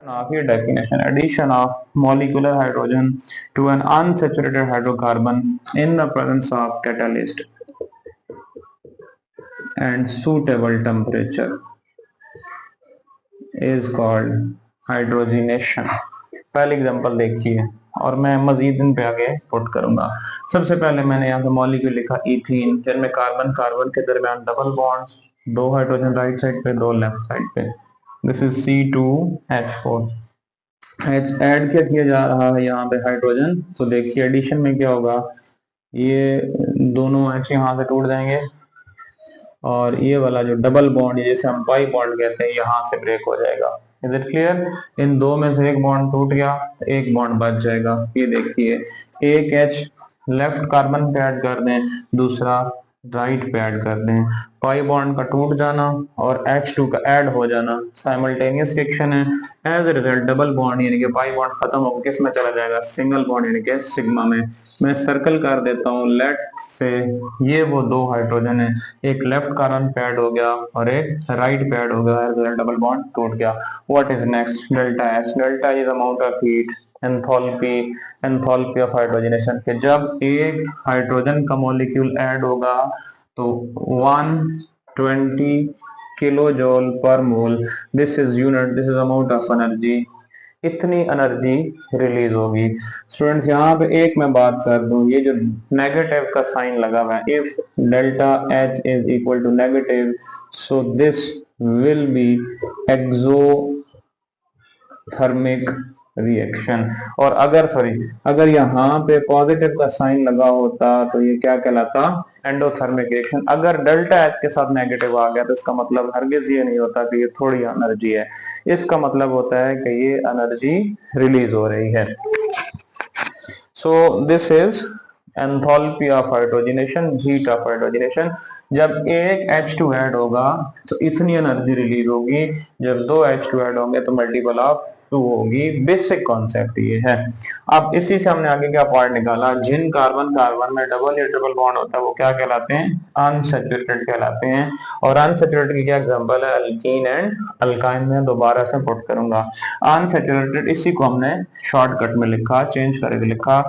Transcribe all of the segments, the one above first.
Of your definition, addition of molecular hydrogen to an unsaturated hydrocarbon in the presence of catalyst and suitable temperature is called hydrogenation. पहले example देखिए और मैं मजीद इन पे आगे put करूंगा। सबसे पहले मैंने यहाँ पे मॉलिक्यूल लिखा इथीन, जिनमें कार्बन कार्बन के दरमियान डबल बॉन्ड, दो हाइड्रोजन राइट साइड पे दो लेफ्ट साइड पे। This is C2H4। ऐड क्या किया जा रहा है यहाँ पे हाइड्रोजन, तो देखिए एडिशन में क्या होगा, ये दोनों H यहाँ से टूट जाएंगे और ये वाला जो डबल बॉन्ड जैसे हम पाई बॉन्ड कहते हैं यहाँ से ब्रेक हो जाएगा। Is it clear? इन दो में से एक बॉन्ड टूट गया, एक बॉन्ड बच जाएगा। ये देखिए एक H लेफ्ट कार्बन पे ऐड कर दें, दूसरा राइट पे ऐड कर दें, पाई बॉन्ड का टूट जाना और H2 का ऐड हो जाना साइमल्टेनियस रिएक्शन है। As a result double bond यानी कि पाई बॉन्ड खत्म होकर किस में चला जाएगा, सिंगल बॉन्ड यानी कि सिग्मा में। मैं सर्कल कर देता हूँ, लेट से ये वो दो हाइड्रोजन है, एक लेफ्ट कार्बन पे ऐड हो गया और एक राइट पे ऐड हो गया, डबल बॉन्ड टूट गया। What is next? Delta H. Delta is amount of heat, enthalpy, enthalpy of hydrogenation के जब एक हाइड्रोजन का मॉलिक्यूल ऐड होगा तो 120 किलो जूल पर मोल, this is unit, this is amount of energy, इतनी एनर्जी रिलीज होगी। स्टूडेंट्स यहाँ पे एक मैं बात कर दूं, ये जो नेगेटिव का साइन लगा हुआ है, if delta H is equal to negative so this will be exothermic reaction. और अगर यहाँ पे पॉजिटिव का साइन लगा होता तो ये क्या कहलाता, एंडोथर्मिक रिएक्शन। अगर डेल्टा एच के साथ नेगेटिव आ गया तो इसका मतलब हरगिज ये नहीं होता कि ये थोड़ी एनर्जी है, इसका मतलब होता है कि ये एनर्जी रिलीज हो रही है। So this is enthalpy of hydrogenation, heat of hydrogenation. जब एक H2 ऐड होगा तो इतनी एनर्जी रिलीज होगी, जब दो H2 ऐड होंगे तो मल्टीपल ऑफ 2 होगी। बेसिक कॉन्सेप्ट ये है। अब इसी से हमने आगे क्या पॉइंट निकाला, जिन कार्बन कार्बन में डबल या ट्रिपल बॉन्ड होता है वो क्या कहलाते हैं, अनसैचुरेटेड कहलाते हैं। और अनसैचुरेटेड की क्या एग्जांपल है, अल्कीन एंड अल्काइन में दोबारा से पुट करूंगा। अनसैचुरेटेड इसी को हमने शॉर्टकट में लिखा, चेंज करके लिखा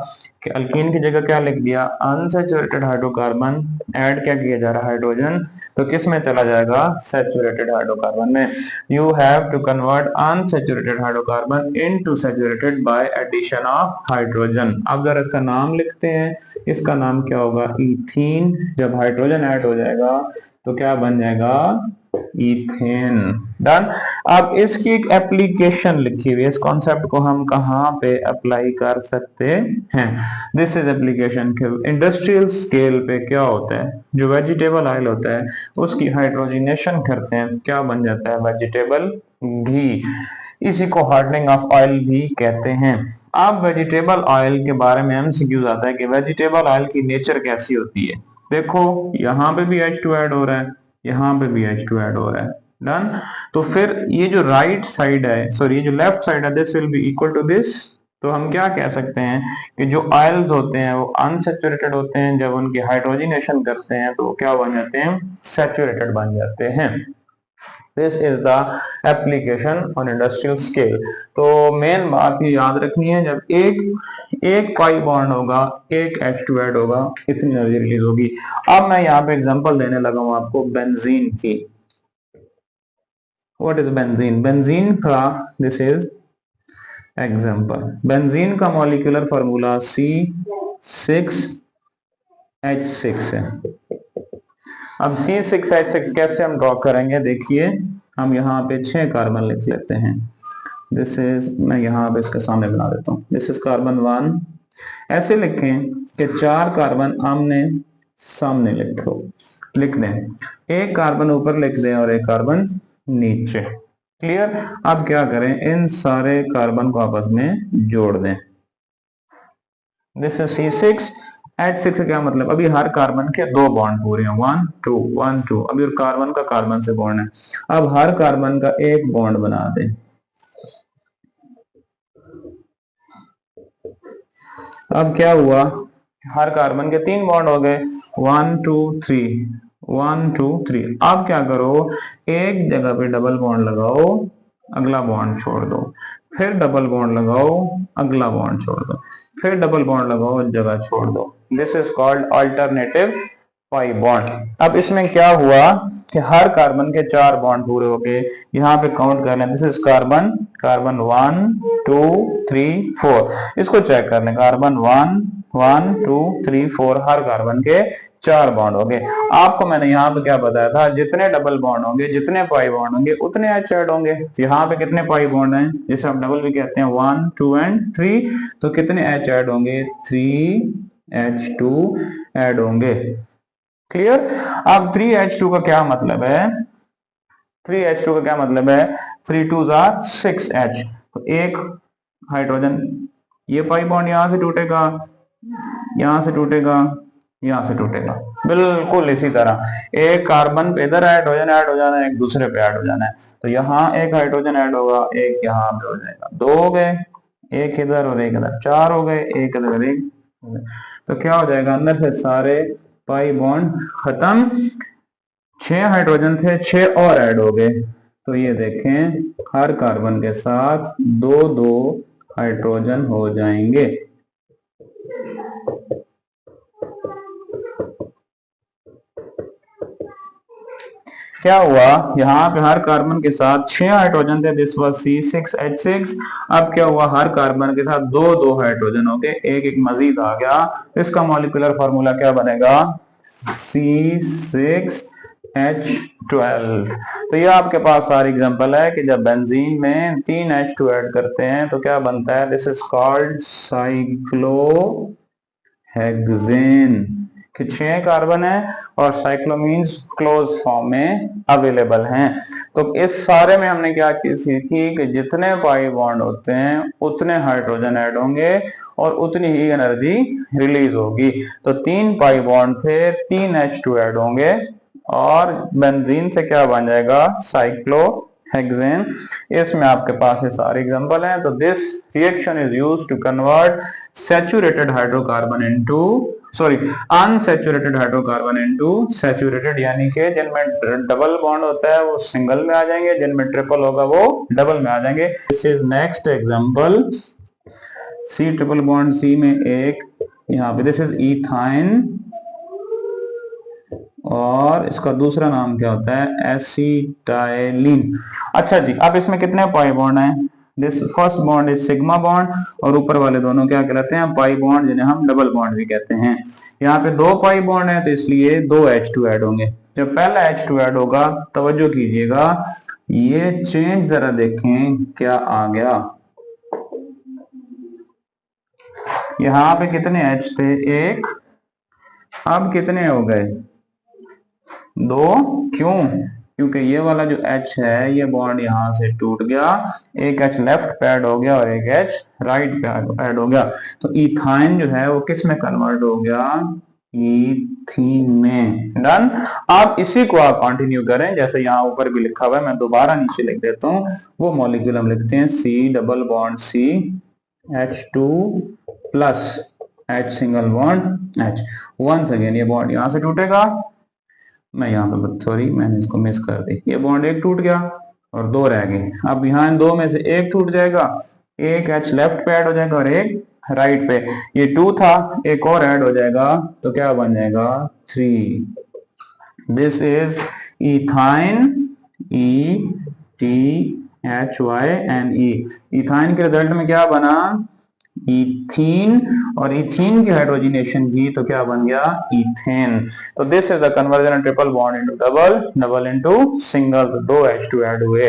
कि अल्कीन की जगह क्या लिख दिया, अनसैचुरेटेड हाइड्रोकार्बन, ऐड क्या किया जा रहा है, हाइड्रोजन, तो किस में चला जाएगा, सैचुरेटेड हाइड्रोकार्बन में। You have to convert unsaturated hydrocarbon into saturated by addition of hydrogen. अगर इसका नाम लिखते हैं, इसका नाम क्या होगा, इथीन। जब हाइड्रोजन ऐड हो जाएगा तो क्या बन जाएगा, इथेन। डन। अब इसकी एक एप्लीकेशन लिखी हुई है, इस कॉन्सेप्ट को हम कहाँ पे अप्लाई कर सकते हैं। दिस इज एप्लीकेशन के इंडस्ट्रियल स्केल पे क्या होता है, जो वेजिटेबल ऑयल होता है उसकी हाइड्रोजनेशन करते हैं, क्या बन जाता है, वेजिटेबल घी। इसी को हार्डनिंग ऑफ ऑयल भी कहते हैं। अब वेजिटेबल ऑयल के बारे में एमसीक्यूज आता है कि वेजिटेबल ऑयल की नेचर कैसी होती है। देखो यहाँ पे भी H2 ऐड हो रहा है, यहाँ पे भी H2 ऐड हो रहा है। डन। तो फिर ये जो राइट साइड है, सॉरी ये जो लेफ्ट साइड है, this will be equal to this. तो हम क्या कह सकते हैं कि जो ऑयल्स होते हैं वो अनसैचुरेटेड होते हैं, जब उनकी हाइड्रोजनेशन करते हैं तो क्या बन जाते हैं, सैचुरेटेड बन जाते हैं। This is the application on industrial scale. तो मेन बात ये याद रखनी है, जब एक पाई बॉन्ड होगा, एक H2 ऐड होगा, इतनी एनर्जी रिलीज होगी। अब मैं यहाँ पे एग्जांपल देने लगा हूँ आपको बेंजीन की। What is benzene? बेंजीन का दिस इज एग्जांपल। बेंजीन का मॉलिक्यूलर फार्मूला C6H6 है। अब C6H6 कैसे हम ड्रॉ करेंगे, देखिए हम यहाँ पे 6 कार्बन लिख लेते हैं। दिस इज, मैं यहाँ पे इसके सामने बना देता हूँ, दिस इज कार्बन 1। ऐसे लिखें कि 4 कार्बन आमने सामने लिख दें, एक कार्बन ऊपर लिख दें और एक कार्बन नीचे। क्लियर? अब क्या करें, इन सारे कार्बन को आपस में जोड़ दें। दिस इज C6H6 क्या मतलब, अभी हर कार्बन के 2 बॉन्ड पूरे हैं, 1 2 1 2। अभी कार्बन का कार्बन से बॉन्ड है, अब हर कार्बन का एक बॉन्ड बना दें। अब क्या हुआ, हर कार्बन के 3 बॉन्ड हो गए, 1 2 3 1 2 3। अब क्या करो, एक जगह पे डबल बॉन्ड लगाओ अगला बॉन्ड छोड़ दो, फिर डबल बॉन्ड लगाओ, अगला बॉन्ड छोड़ दो, फिर डबल बॉन्ड लगाओ, जगह छोड़ दो। This is called alternative pi bond. अब इसमें क्या हुआ कि हर कार्बन के 4 बॉन्ड पूरे हो गए। यहाँ पे काउंट कर लें, दिस इज कार्बन, कार्बन 1 2 3 4। इसको चेक कर लें, कार्बन 1 1 2 3 4, हर कार्बन के 4 बॉन्ड हो गए। आपको मैंने यहाँ पे क्या बताया था, जितने डबल बॉन्ड होंगे, जितने पाई बॉन्ड होंगे, उतने एच ऐड होंगे। यहाँ पे कितने पाई बॉन्ड हैं, जिसे हम डबल भी कहते हैं, 1 2 एंड 3, तो कितने एच ऐड होंगे, 3H2 ऐड होंगे। क्लियर। अब 3H2 का क्या मतलब है, 3H2 का क्या मतलब है, 3 2s are 6H। तो एक हाइड्रोजन, ये पाई बॉन्ड यहां से टूटेगा, यहां से टूटेगा, यहां से टूटेगा, बिल्कुल इसी तरह एक कार्बन पे इधर हाइड्रोजन ऐड हो जाना है, एक दूसरे पे ऐड हो जाना है। तो यहाँ एक हाइड्रोजन ऐड होगा, एक यहाँ पे हो जाएगा, 2 हो गए, एक इधर और एक इधर, 4 हो गए, एक इधर एक। तो क्या हो जाएगा, अंदर से सारे पाई बॉन्ड खत्म। 6 हाइड्रोजन थे, 6 और ऐड हो गए। तो ये देखें, हर कार्बन के साथ 2 2 हाइड्रोजन हो जाएंगे। क्या हुआ, यहाँ पे हर कार्बन के साथ 6 हाइड्रोजन थे, दिस वाज C6H6। अब क्या हुआ, हर कार्बन के साथ 2 2 हाइड्रोजन हो गए, एक एक मजीद आ गया। इसका मॉलिक्यूलर फार्मूला क्या बनेगा, C6H12। तो ये आपके पास सारी एग्जांपल है कि जब बेंजीन में 3H2 ऐड करते हैं तो क्या बनता है, दिस इज कॉल्ड साइक्लोहेक्सेन, कि 6 कार्बन है और साइक्लोमीन्स क्लोज फॉर्म में अवेलेबल हैं। तो इस सारे में हमने क्या सीखी कि जितने पाई बॉन्ड होते हैं उतने हाइड्रोजन ऐड होंगे और उतनी ही एनर्जी रिलीज होगी। तो 3 पाई बॉन्ड थे, 3H2 ऐड होंगे और बेंजीन से क्या बन जाएगा, साइक्लोहेक्सेन। इसमें आपके पास ये सारे एग्जांपल हैं। तो this reaction is used to convert saturated hydrocarbon into unsaturated hydrocarbon into saturated, यानी कि जिनमें डबल बॉन्ड होता है वो सिंगल में आ जाएंगे, जिनमें ट्रिपल होगा वो डबल में आ जाएंगे। This is next example, C triple bond C में एक, यहाँ पे दिस इज इथाइन और इसका दूसरा नाम क्या होता है, एसिटाइलिन। अच्छा जी, अब इसमें कितने पाई बॉन्ड हैं, this first bond is sigma bond और ऊपर वाले दोनों क्या कहलाते हैं, पाई बॉन्ड, जिन्हें हम डबल बॉन्ड भी कहते हैं। यहाँ पे 2 पाई बॉन्ड है तो इसलिए 2H2 ऐड होंगे। जब पहला H2 ऐड होगा, तवज्जो कीजिएगा, ये चेंज जरा देखें क्या आ गया। यहाँ पे कितने H थे, 1, अब कितने हो गए, 2। क्यों, क्योंकि ये वाला जो H है ये बॉन्ड यहां से टूट गया, एक H लेफ्ट पे ऐड हो गया और एक H राइट पे ऐड हो गया। तो इथाइन जो है वो किस में कन्वर्ट हो गया, इथीन में। डन। आप इसी को आप कंटिन्यू करें, जैसे यहाँ ऊपर भी लिखा हुआ है, मैं दोबारा नीचे लिख देता हूँ। वो मॉलिक्यूल हम लिखते हैं C double bond C H2 plus H single bond H। Once again ये बॉन्ड यहां से टूटेगा, मैं यहाँ पे सॉरी मैंने इसको मिस कर दी, ये बॉन्ड एक टूट गया और 2 रह गए। अब यहाँ इन 2 में से एक टूट जाएगा, एक H लेफ्ट पे ऐड हो जाएगा और एक राइट पे। ये 2 था, एक और ऐड हो जाएगा तो क्या बन जाएगा, 3। This is ethyne, ETHYNE। Ethyne के रिजल्ट में क्या बना, इथीन, और इथीन की हाइड्रोजनेशन की तो क्या बन गया, इथेन। तो this is the conversion triple bond into double, double into single, तो 2H2 ऐड हुए।